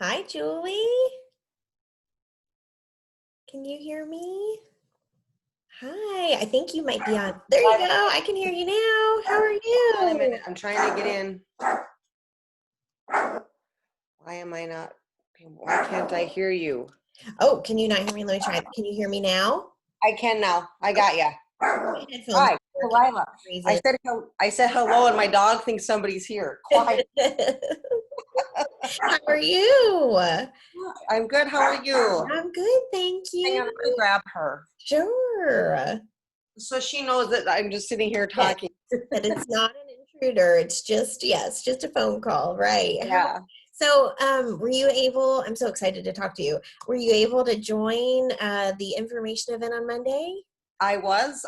Hi, Julie. Can you hear me? Hi, I think you might be on. There you go. I can hear you now. How are On a you? minute. I'm trying to get in. Why am I not? Why can't I hear you? Oh, can you not hear me? Let me try. Can you hear me now? I can now. I Oh, got you. my headphones Hi, are working Delilah. for some reason. I said hello, and my dog thinks somebody's here. Quiet. How are you? I'm good. How are you? I'm good, thank Hang you. on, I'm gonna grab her Sure. so she knows that I'm just sitting here Yes, talking. that it's not an intruder. It's just, yes, just a phone call, right? Yeah, Were you able, I'm so excited to talk to you. Were you able to join the information event on Monday? I was.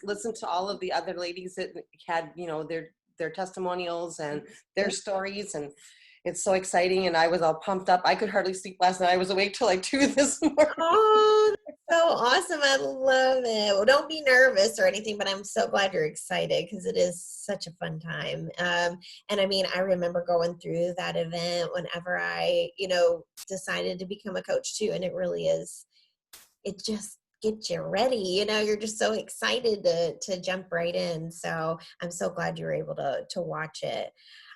Listened to all of the other ladies that had, their testimonials and their stories, and it's so exciting. And I was all pumped up. I could hardly sleep last night. I was awake till like 2 this morning. Oh, that's so awesome. I love it. Well, don't be nervous or anything, but I'm so glad you're excited because it is such a fun time. And I mean, I remember going through that event whenever I, decided to become a coach too. And it really is, it just gets you ready. You're just so excited to jump right in. So I'm so glad you were able to watch it.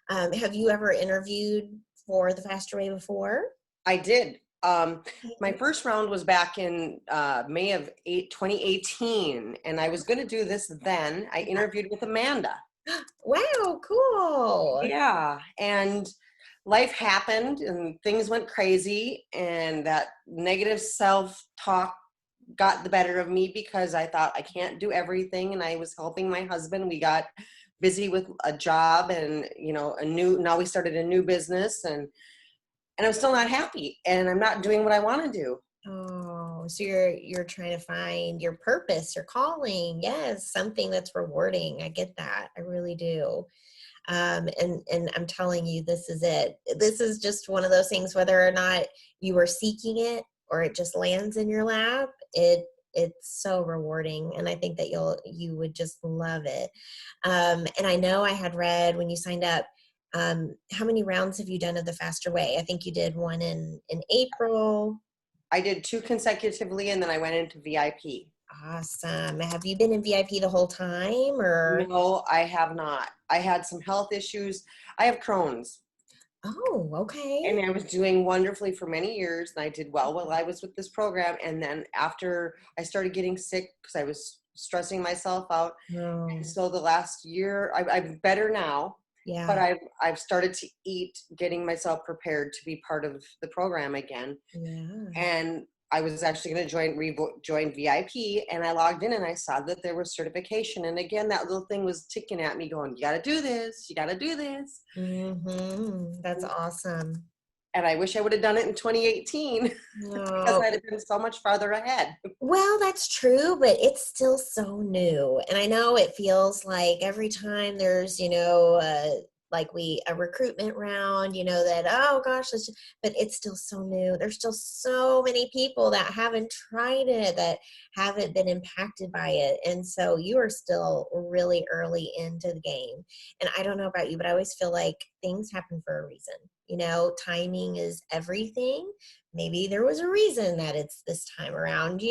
Have you ever interviewed for the Faster Way before? I did. My first round was back in May of 2018, and I was going to do this then. I interviewed with Amanda. Wow, cool. Yeah, and life happened, and things went crazy, and that negative self-talk got the better of me because I thought I can't do everything, and I was helping my husband. We got busy with a job and now we started a new business, and I'm still not happy, and I'm not doing what I want to do. Oh, so you're trying to find your purpose, your calling. Yes, something that's rewarding. I get that. I really do. And I'm telling you, this is it. This is just one of those things, whether or not you are seeking it or it just lands in your lap, it's so rewarding. And I think that you would just love it. And I know I had read when you signed up, how many rounds have you done of the Faster Way? I think you did one in April. I did 2 consecutively, and then I went into VIP. Awesome. Have you been in VIP the whole time or? No, I have not. I had some health issues. I have Crohn's, Oh, and okay. I was doing wonderfully for many years, and I did well while I was with this program. And then after I started getting sick because I was stressing myself out, and Oh, so the last year I'm better now, but yeah. I've started to eat, getting myself prepared to be part of the program again. Yeah. And I was actually going to join VIP, and I logged in and I saw that there was certification. And again, that little thing was ticking at me, going, "You got to do this. You got to do this." That's awesome. And I wish I would have done it in 2018 because No, I'd have been so much farther ahead. well, that's true, but it's still so new. And I know it feels like every time there's, like a recruitment round, that, oh gosh, but it's still so new. There's still so many people that haven't tried it, that haven't been impacted by it. And so you are still really early into the game. And I don't know about you, but I always feel like things happen for a reason. Timing is everything. Maybe there was a reason that it's this time around,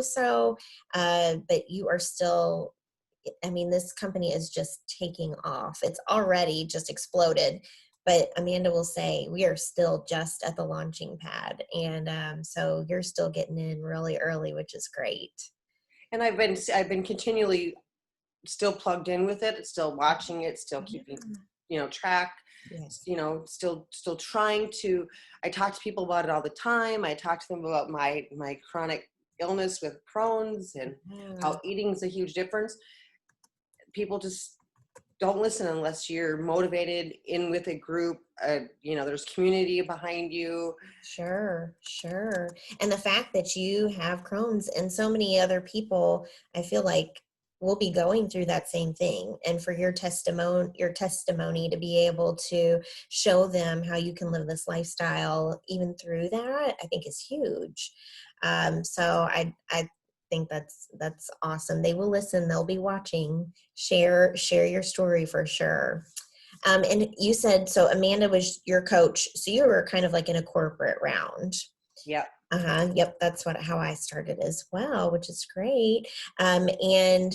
so but you are still, I mean, this company is just taking off. It's already just exploded, but Amanda will say we are still just at the launching pad, and so you're still getting in really early, which is great. And I've been continually still plugged in with it, still watching it, still keeping Yeah. track, Yes. still trying to. I talk to people about it all the time. I talk to them about my chronic illness with Crohn's and Yeah. how eating's a huge difference. People just don't listen unless you're motivated in with a group. There's community behind you. Sure, sure. And the fact that you have Crohn's and so many other people, I feel like will be going through that same thing. And for your testimony to be able to show them how you can live this lifestyle even through that, I think is huge. So I think that's awesome. They will listen, they'll be watching. Share your story for sure. And you said, so Amanda was your coach. So you were kind of like in a corporate round. Yep. Uh-huh. Yep. That's how I started as well, which is great. And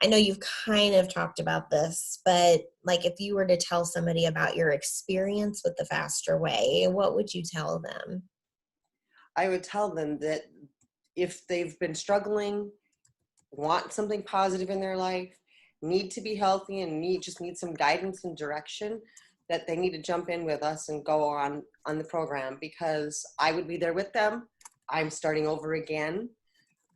I know you've kind of talked about this, but like if you were to tell somebody about your experience with the faster way, what would you tell them? I would tell them that if they've been struggling, want something positive in their life, need to be healthy, and need some guidance and direction, that they need to jump in with us and go on the program, because I would be there with them. I'm starting over again.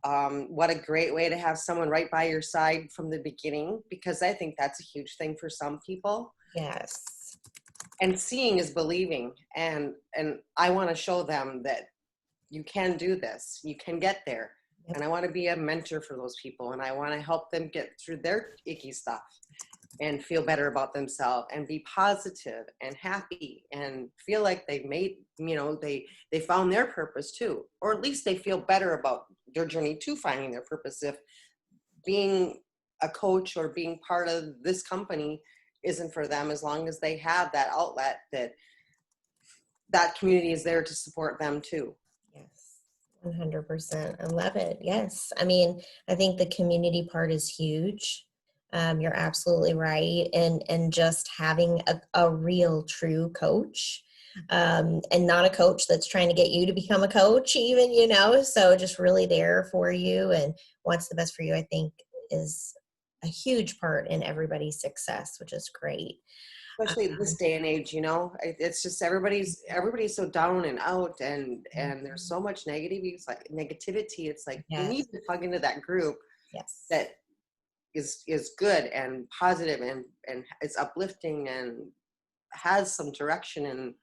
What a great way to have someone right by your side from the beginning, because I think that's a huge thing for some people. Yes. And seeing is believing, and I want to show them that you can do this, you can get there. Yep. And I want to be a mentor for those people, and I want to help them get through their icky stuff and feel better about themselves and be positive and happy and feel like they made, they found their purpose too, or at least they feel better about their journey to finding their purpose. If being a coach or being part of this company isn't for them, as long as they have that outlet, that community is there to support them too. Yes. 100%. I love it. Yes. I mean, I think the community part is huge. You're absolutely right. And just having a real true coach, and not a coach that's trying to get you to become a coach even, so just really there for you and wants the best for you, I think is a huge part in everybody's success, which is great. Especially this day and age, it's just everybody's so down and out, and there's so much negativity. It's like you Yes. need to plug into that group Yes. that is good and positive, and it's uplifting and has some direction and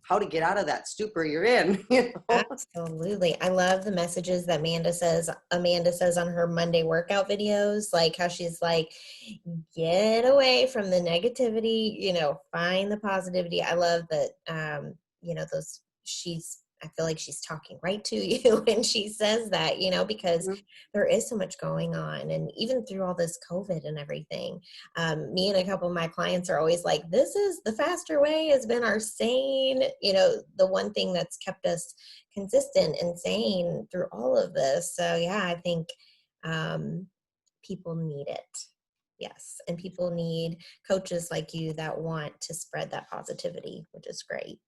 how to get out of that stupor you're in. Absolutely. I love the messages that Amanda says on her Monday workout videos, like how she's like, get away from the negativity, find the positivity. I love that, I feel like she's talking right to you when she says that, because Mhm. there is so much going on. And even through all this COVID and everything, me and a couple of my clients are always like, this is the faster way has been our sane, the one thing that's kept us consistent and sane through all of this. So yeah, I think people need it. Yes. And people need coaches like you that want to spread that positivity, which is great.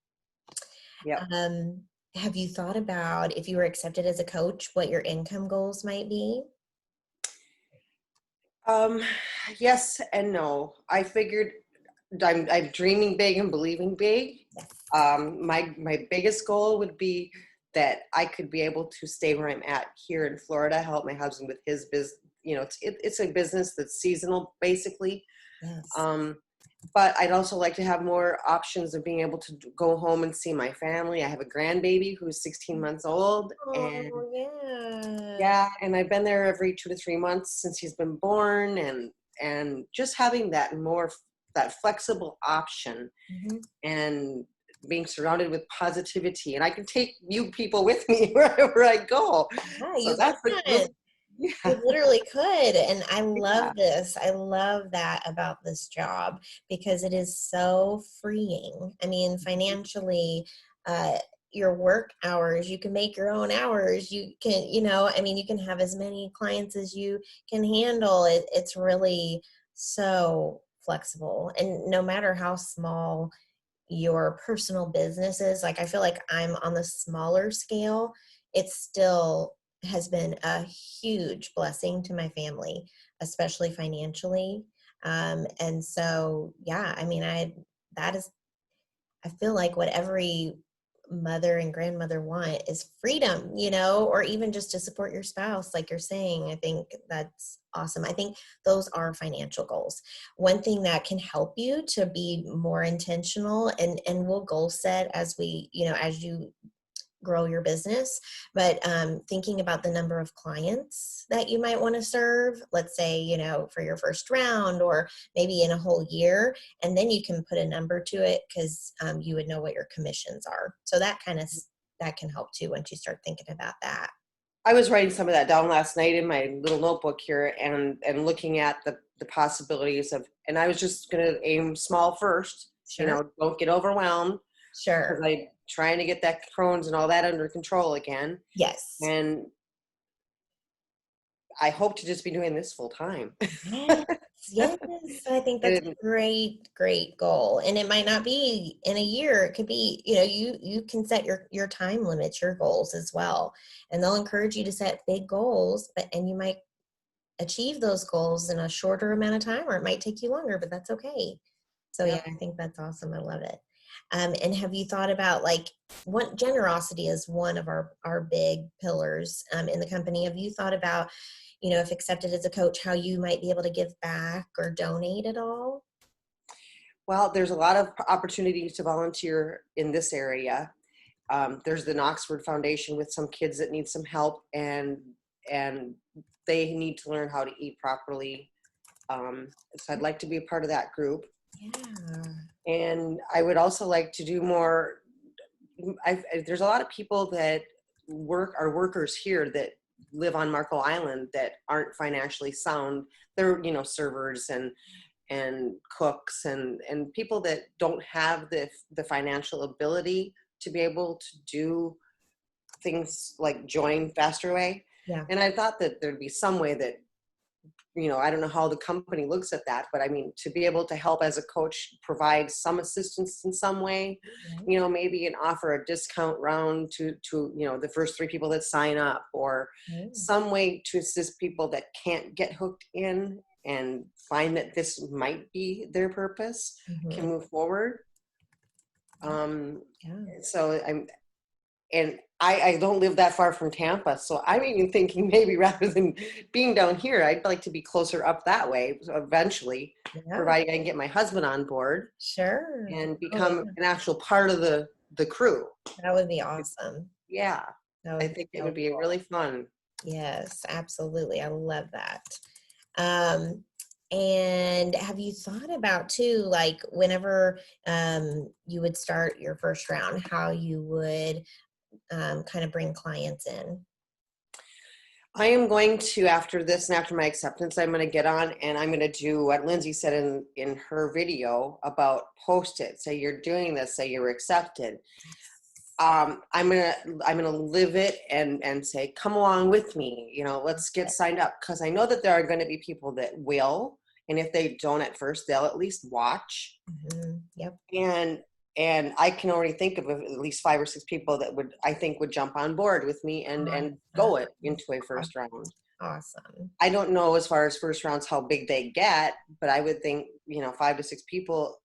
Yep. Um, have you thought about, if you were accepted as a coach, what your income goals might be? Um, yes and no. I figured I'm dreaming big and believing big. Yes. My biggest goal would be that I could be able to stay where I'm at here in Florida, help my husband with his business. It's a business that's seasonal, basically. Yes. Um, but I'd also like to have more options of being able to go home and see my family. I have a grandbaby who's 16 months old, and Oh, yeah. yeah, and I've been there every 2 to 3 months since he's been born, and just having that flexible option, Mhm. and being surrounded with positivity, and I can take you people with me wherever I go. Yeah, So you that's can. yeah, You literally could. And I yeah. love this. I love that about this job because it is so freeing. I mean, financially, uh, your work hours, you can make your own hours. You can, you can have as many clients as you can handle. It's really so flexible. And no matter how small your personal business is, like I feel like I'm on the smaller scale, it still has been a huge blessing to my family, especially financially. And so yeah, I mean, that is, I feel like what every mother and grandmother want is freedom, or even just to support your spouse, like you're saying. I think that's awesome. I think those are financial goals. One thing that can help you to be more intentional, and we'll goal set as as you grow your business, but thinking about the number of clients that you might want to serve, let's say, for your first round or maybe in a whole year, and then you can put a number to it because you would know what your commissions are. So that can help too once you start thinking about that. I was writing some of that down last night in my little notebook here, and looking at the possibilities of and I was just going to aim small first, Sure. don't get overwhelmed because Sure. I trying to get that Crohn's and all that under control again. Yes. And I hope to just be doing this full time. Yes, yes. I think that's And a great, great goal. And it might not be in a year. It could be, you can set your time limits, your goals as well. And they'll encourage you to set big goals, and you might achieve those goals in a shorter amount of time, or it might take you longer, but that's okay. So yeah, yep. I think that's awesome. I love it. And have you thought about, like, what generosity is one of our big pillars in the company? Have you thought about, if accepted as a coach, how you might be able to give back or donate at all? Well, there's a lot of opportunities to volunteer in this area. There's the Knoxford Foundation with some kids that need some help, and they need to learn how to eat properly. So I'd like to be a part of that group, Yeah. and I would also like to do more. There's a lot of people that are workers here that live on Marco Island that aren't financially sound. They're servers and cooks and people that don't have the financial ability to be able to do things like join Faster Way. Yeah. And I thought that there'd be some way that, I don't know how the company looks at that, but I mean, to be able to help as a coach, provide some assistance in some way, Yeah. maybe and offer a discount round to the first 3 people that sign up, or Mm. some way to assist people that can't get hooked in and find that this might be their purpose, Mhm. can move forward. Um, Yeah. so I don't live that far from Tampa, so I'm even thinking maybe rather than being down here, I'd like to be closer up that way eventually, Yeah. providing I can get my husband on board Sure. and Oh, become yeah. an actual part of the crew. That would be awesome. Yeah, That I would be think it would so be cool. really fun. Yes, absolutely. I love that. Um, and have you thought about too, like, whenever you would start your first round, how you would kind of bring clients in? I am going to, after this and after my acceptance, I'm going to get on and I'm going to do what Lindsay said in her video about post it. Say you're doing this, say you're accepted. I'm gonna live it and say, come along with me. Let's get signed up, because I know that there are going to be people that will, and if they don't at first, they'll at least watch. Yep. And I can already think of at least 5 or 6 people that would jump on board with me and Awesome. go it into a first round. Awesome. I don't know as far as first rounds how big they get, but I would think 5 to 6 people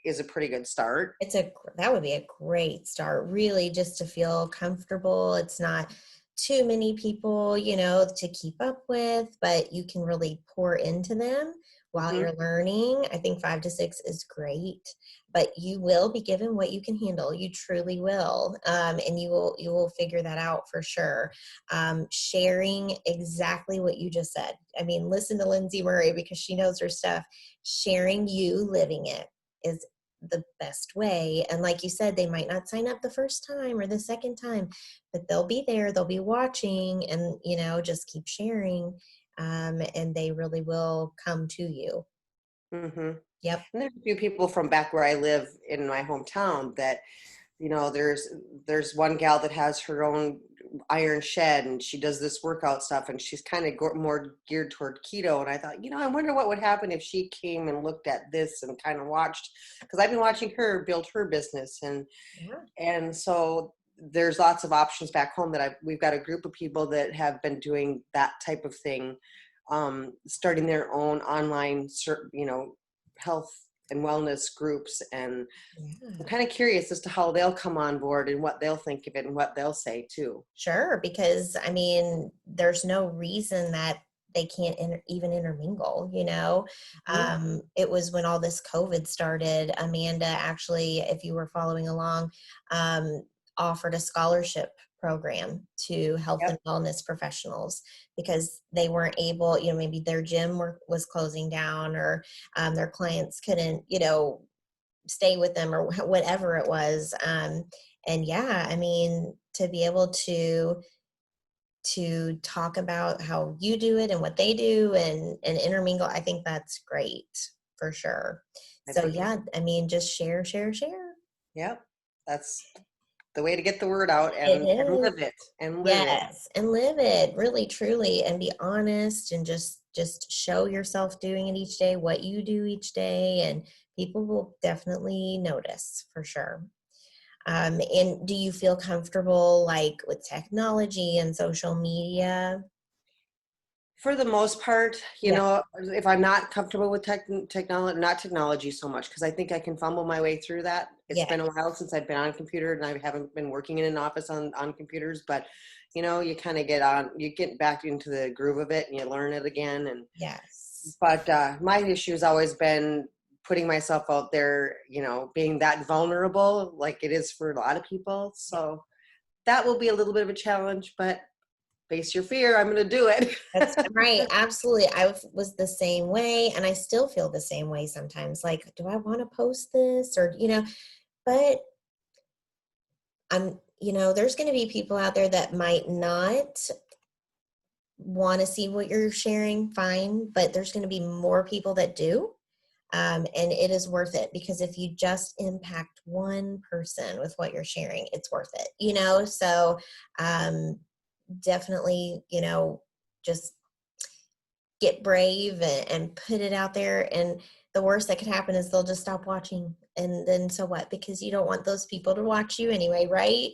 is a pretty good start. That would be a great start, really, just to feel comfortable. It's not too many people, to keep up with, but you can really pour into them while Hmm. you're learning. I think 5 to 6 is great, but you will be given what you can handle. You truly will. And you will figure that out for sure. Sharing exactly what you just said. I mean, listen to Lindsay Murray, because she knows her stuff. Sharing you living it is the best way. And like you said, they might not sign up the first time or the second time, but they'll be there, they'll be watching, and just keep sharing. And they really will come to you. Hmm. Yep. And there's a few people from back where I live in my hometown that, there's one gal that has her own iron shed and she does this workout stuff, and she's kind of more geared toward keto. And I thought, I wonder what would happen if she came and looked at this and kind of watched, because I've been watching her build her business. Yeah. And so there's lots of options back home that we've got a group of people that have been doing that type of thing, starting their own online, health and wellness groups. And I'm Yeah. kind of curious as to how they'll come on board and what they'll think of it and what they'll say too. Sure, because I mean, there's no reason that they can't even intermingle. Mhm. It was when all this COVID started. Amanda, actually, if you were following along, um, offered a scholarship program to health Yep. and wellness professionals, because they weren't able, maybe their gym was closing down, or their clients couldn't, stay with them, or whatever it was. And yeah, I mean, to be able to talk about how you do it and what they do, and intermingle, I think that's great. for sure. I So think, yeah, I mean, just share, share, share. yep, that's the way to get the word out It and is. live it and live it. Yes, and live it really truly and be honest and just show yourself doing it each day, what you do each day, and people will definitely notice for sure. And do you feel comfortable like with technology and social media? For the most part, Yeah, if I'm not comfortable with technology, not technology so much, because I think I can fumble my way through that. It's yeah, been a while since I've been on a computer and I haven't been working in an office on computers, but you kind of you get back into the groove of it and you learn it again. yes. But my issue has always been putting myself out there, being that vulnerable like it is for a lot of people. So that will be a little bit of a challenge, but face your fear. I'm going to do it. That's right. Absolutely. Was the same way, and I still feel the same way sometimes. Like, do I want to post this or, but there's going to be people out there that might not want to see what you're sharing, fine, but there's going to be more people that do. And it is worth it because if you just impact one person with what you're sharing, it's worth it. So um, definitely, just get brave and put it out there. And the worst that could happen is they'll just stop watching. And then so what? Because you don't want those people to watch you anyway, right?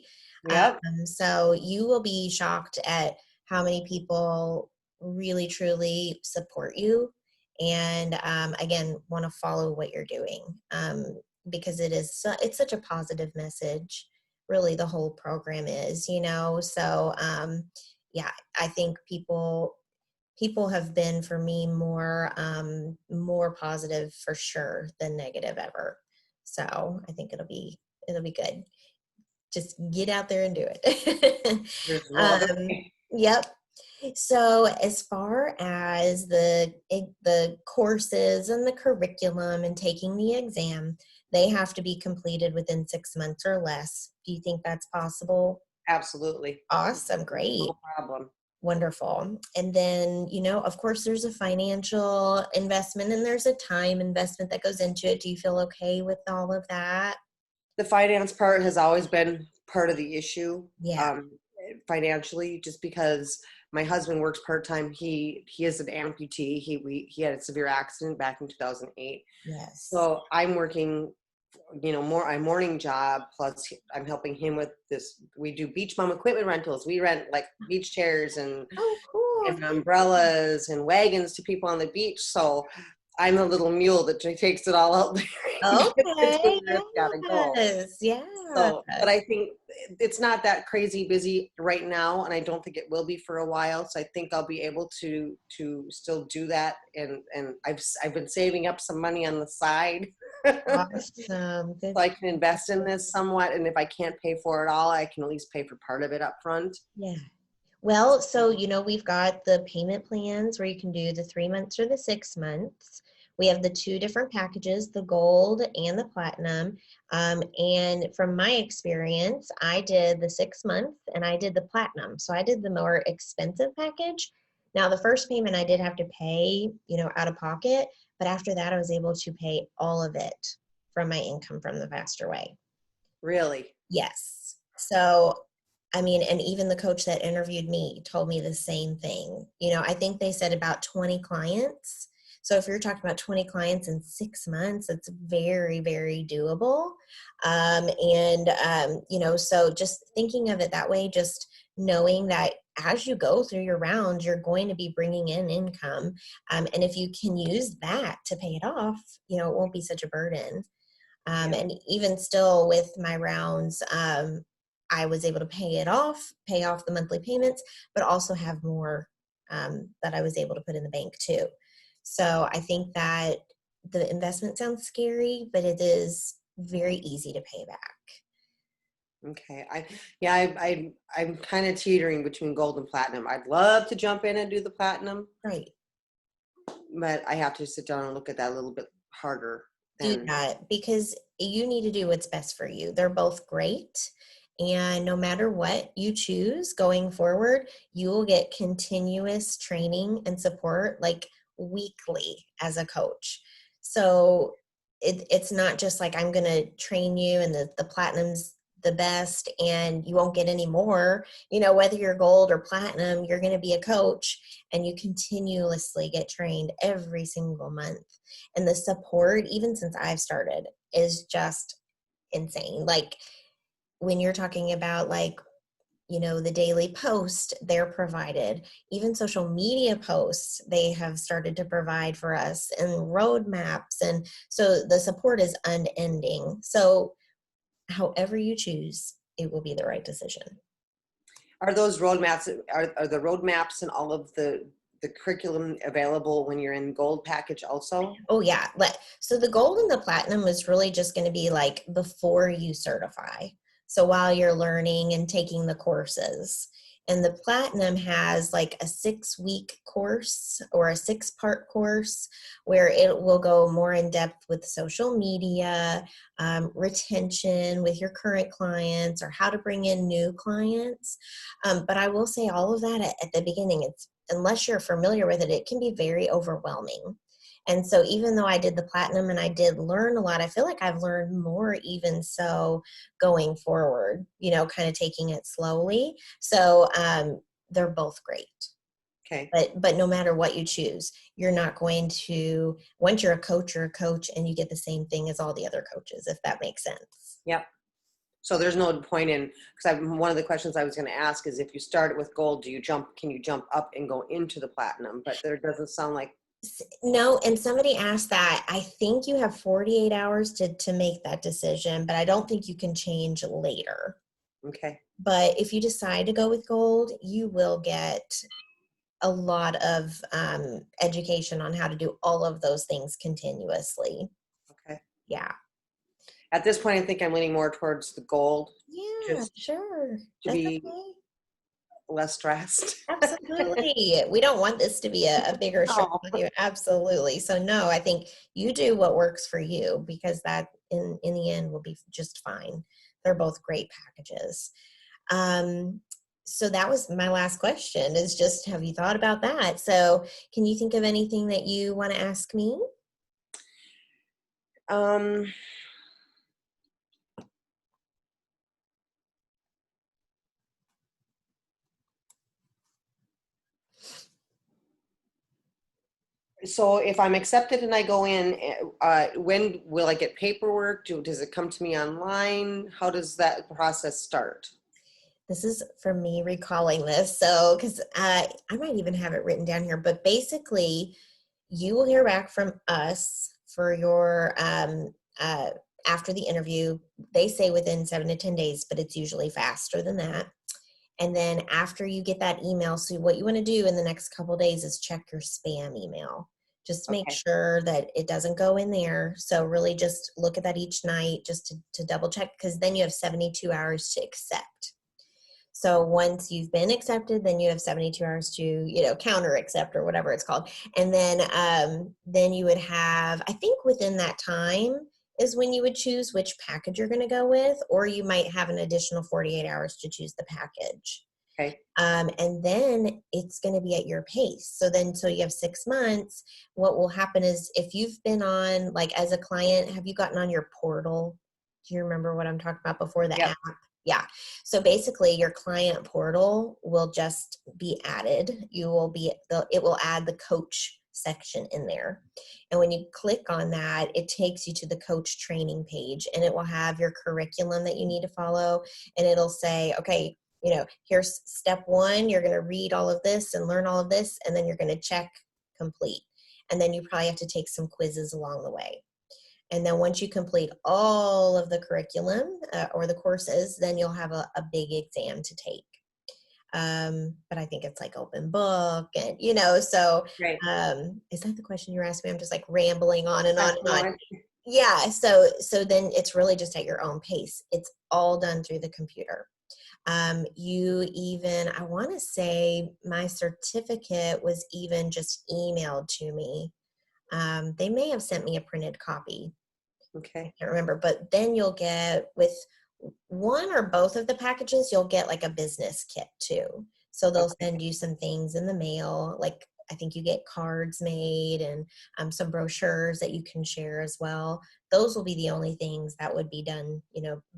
Yep. So you will be shocked at how many people really truly support you and again want to follow what you're doing because it's such a positive message. Really, the whole program is. So yeah, I think people have been for me more positive for sure than negative ever. So I think it'll be good. Just get out there and do it. There's no other um, way. yep. So as far as the courses and the curriculum and taking the exam, they have to be completed within 6 months or less. Do you think that's possible? Absolutely. Awesome, great. No problem. Wonderful. And then, of course, there's a financial investment and there's a time investment that goes into it. Do you feel okay with all of that? The finance part has always been part of the issue, Yeah. financially, just because my husband works part-time. He is an amputee. He had a severe accident back in 2008. Yes. So I'm working, a morning job, plus I'm helping him with this. We do beach bum equipment rentals. We rent like beach chairs Oh, cool. and umbrellas and wagons to people on the beach. So I'm a little mule that takes it all out there and gets it to Okay. where it's gotta go. Yes. Yeah. So, but I think it's not that crazy busy right now, and I don't think it will be for a while. So I think I'll be able to still do that, and I've been saving up some money on the side, so Awesome. Good. I can invest in this somewhat. And if I can't pay for it all, I can at least pay for part of it up front. Yeah. Well, so we've got the payment plans where you can do the 3 months or the 6 months. We have the two different packages, the gold and the platinum. And from my experience, I did the 6 month and I did the platinum. So I did the more expensive package. Now, the first payment I did have to pay, out of pocket, but after that, I was able to pay all of it from my income from the Faster Way. Really, Yes. So, I mean, and even the coach that interviewed me told me the same thing. I think they said about 20 clients. So if you're talking about 20 clients in 6 months, it's very, very doable. So just thinking of it that way, just knowing that as you go through your rounds, you're going to be bringing in income. And if you can use that to pay it off, it won't be such a burden. yeah. And even still with my rounds, I was able to pay off the monthly payments, but also have more that I was able to put in the bank too. So I think that the investment sounds scary, but it is very easy to pay back. Okay. I'm kind of teetering between gold and platinum. I'd love to jump in and do the platinum, Right. but I have to sit down and look at that a little bit harder Do than. that because you need to do what's best for you. They're both great. And no matter what you choose going forward, you will get continuous training and support like weekly as a coach. So it's not just like I'm going to train you and the platinum's the best and you won't get any more. Whether you're gold or platinum, you're going to be a coach and you continuously get trained every single month. And the support, even since I've started, is just insane. Like when you're talking about like, the daily post they're provided, even social media posts they have started to provide for us, and roadmaps. And so the support is unending. So however you choose, it will be the right decision. Are those roadmaps, are the roadmaps and all of the curriculum available when you're in gold package also? Oh yeah. So the gold and the platinum is really just going to be like before you certify. So while you're learning and taking the courses. And the platinum has like a 6-week course or a 6-part course where it will go more in depth with social media, retention with your current clients, or how to bring in new clients. But I will say all of that at the beginning, it's unless you're familiar with it, it can be very overwhelming. And so even though I did the platinum and I did learn a lot, I feel like I've learned more even so going forward, kind of taking it slowly. So they're both great. Okay. But no matter what you choose, you're not going to, once you're a coach and you get the same thing as all the other coaches, if that makes sense. Yep. So there's no point in, because one of the questions I was going to ask is if you started with gold, can you jump up and go into the platinum? But there doesn't sound like. No, and somebody asked that. I think you have 48 hours to make that decision, but I don't think you can change later. Okay. But if you decide to go with gold, you will get a lot of education on how to do all of those things continuously. Okay. Yeah. At this point, I think I'm leaning more towards the gold. Yeah, Just sure. to That's be okay. less stressed. Absolutely. We don't want this to be a bigger stress Oh, on you. Absolutely. So no, I think you do what works for you, because that in the end will be just fine. They're both great packages. Um, so that was my last question, is just, have you thought about that? So can you think of anything that you want to ask me? um, so if I'm accepted and I go in, when will I get paperwork? Does it come to me online? How does that process start? This is for me recalling this. So, because I might even have it written down here, but basically, you will hear back from us for your after the interview. They say within 7 to 10 days, but it's usually faster than that. And then after you get that email, so what you want to do in the next couple of days is check your spam email. Just make Okay. sure that it doesn't go in there. So really just look at that each night just to double check, because then you have 72 hours to accept. So once you've been accepted, then you have 72 hours to, counter accept or whatever it's called. And then you would have, I think within that time is when you would choose which package you're going to go with, or you might have an additional 48 hours to choose the package. Okay. And then it's going to be at your pace. So you have 6 months. What will happen is, if you've been on, like as a client, have you gotten on your portal? Do you remember what I'm talking about before the Yep. app? Yeah. So basically your client portal will just be added. It will add the coach section in there. And when you click on that, it takes you to the coach training page, and it will have your curriculum that you need to follow. And it'll say, okay, here's step 1, you're going to read all of this and learn all of this, and then you're going to check complete. And then you probably have to take some quizzes along the way. And then once you complete all of the curriculum or the courses, then you'll have a big exam to take. But I think it's like open book, and so Right. is that the question you're asking me? I'm just like rambling on and on and on. Excellent. Yeah. So then it's really just at your own pace. It's all done through the computer. I want to say my certificate was even just emailed to me. They may have sent me a printed copy. I Okay. can't remember, but then you'll get, with one or both of the packages, you'll get like a business kit too. So they'll Okay. send you some things in the mail, like I think you get cards made and some brochures that you can share as well. Those will be the only things that would be done,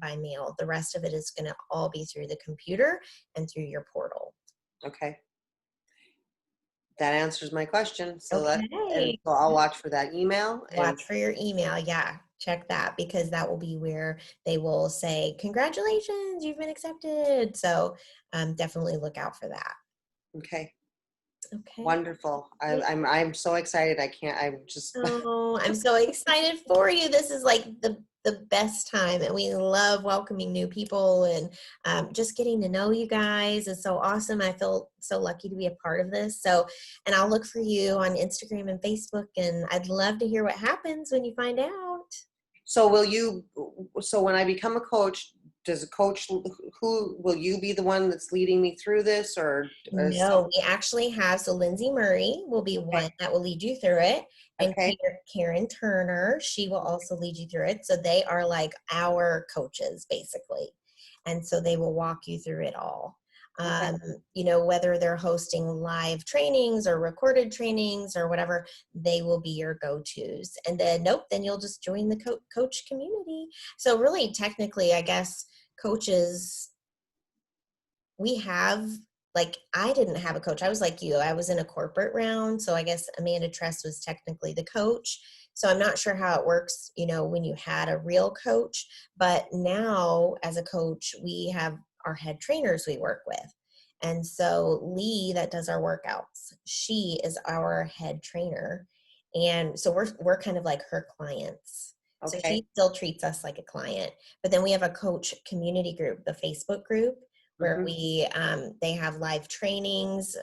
by mail. The rest of it is going to all be through the computer and through your portal. Okay. That answers my question. And Okay. so I'll watch for that email and Watch for your email. Yeah, check that, because that will be where they will say, congratulations, you've been accepted. So definitely look out for that. okay. Okay. Wonderful. I'm so excited. I'm just Oh, I'm so excited for you. This is like the best time, and we love welcoming new people, and just getting to know you guys is so awesome. I feel so lucky to be a part of this. So, and I'll look for you on Instagram and Facebook, and I'd love to hear what happens when you find out. so when I become a coach, does a coach who will you be the one that's leading me through this or some No, we actually have, so Lindsay Murray will be okay, one that will lead you through it. And okay, Karen Turner, she will also lead you through it. So they are like our coaches, basically. And so they will walk you through it all. okay. Um, whether they're hosting live trainings or recorded trainings or whatever, they will be your go-tos. And then, then you'll just join the coach community. So really, technically, I guess coaches, we have, like, I didn't have a coach. I was like you. I was in a corporate round. So I guess Amanda Tress was technically the coach. So I'm not sure how it works, when you had a real coach. But now as a coach, we have our head trainers we work with. And so Lee, that does our workouts, she is our head trainer. And so we're kind of like her clients. So Okay. she still treats us like a client. But then we have a coach community group, the Facebook group, where Hmm. they have live trainings,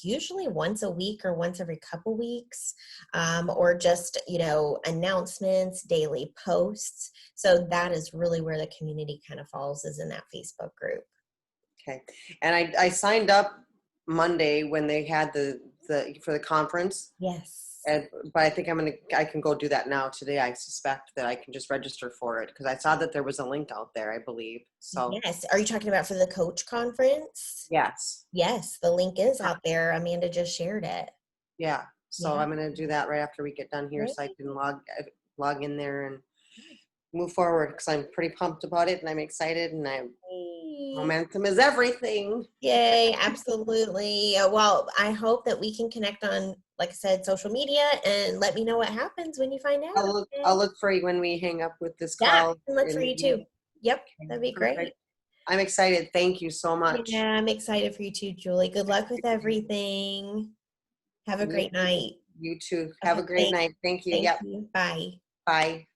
usually once a week or once every couple weeks, or just announcements, daily posts. So that is really where the community kind of falls, is in that Facebook group. Okay. And I signed up Monday when they had the for the conference. Yes. But I think I can go do that now today. I suspect that I can just register for it because I saw that there was a link out there, I believe. So Yes. Are you talking about for the coach conference? yes. Yes, the link is out there. Amanda just shared it. Yeah. So Yeah. I'm going to do that right after we get done here Great. so I can log in there and move forward because I'm pretty pumped about it and I'm excited and momentum is everything. Yay, absolutely. Well, I hope that we can connect on, like I said, social media, and let me know what happens when you find out. I'll Okay. look for you when we hang up with this Yeah, call. and look for you too. Yep, Okay, that'd be great. perfect. I'm excited. Thank you so much. Yeah, I'm excited for you too, Julie. Good luck with everything. Have a You, great night. you too. Have a Okay, great night. Thank you. thank Yep. you. Bye. Bye.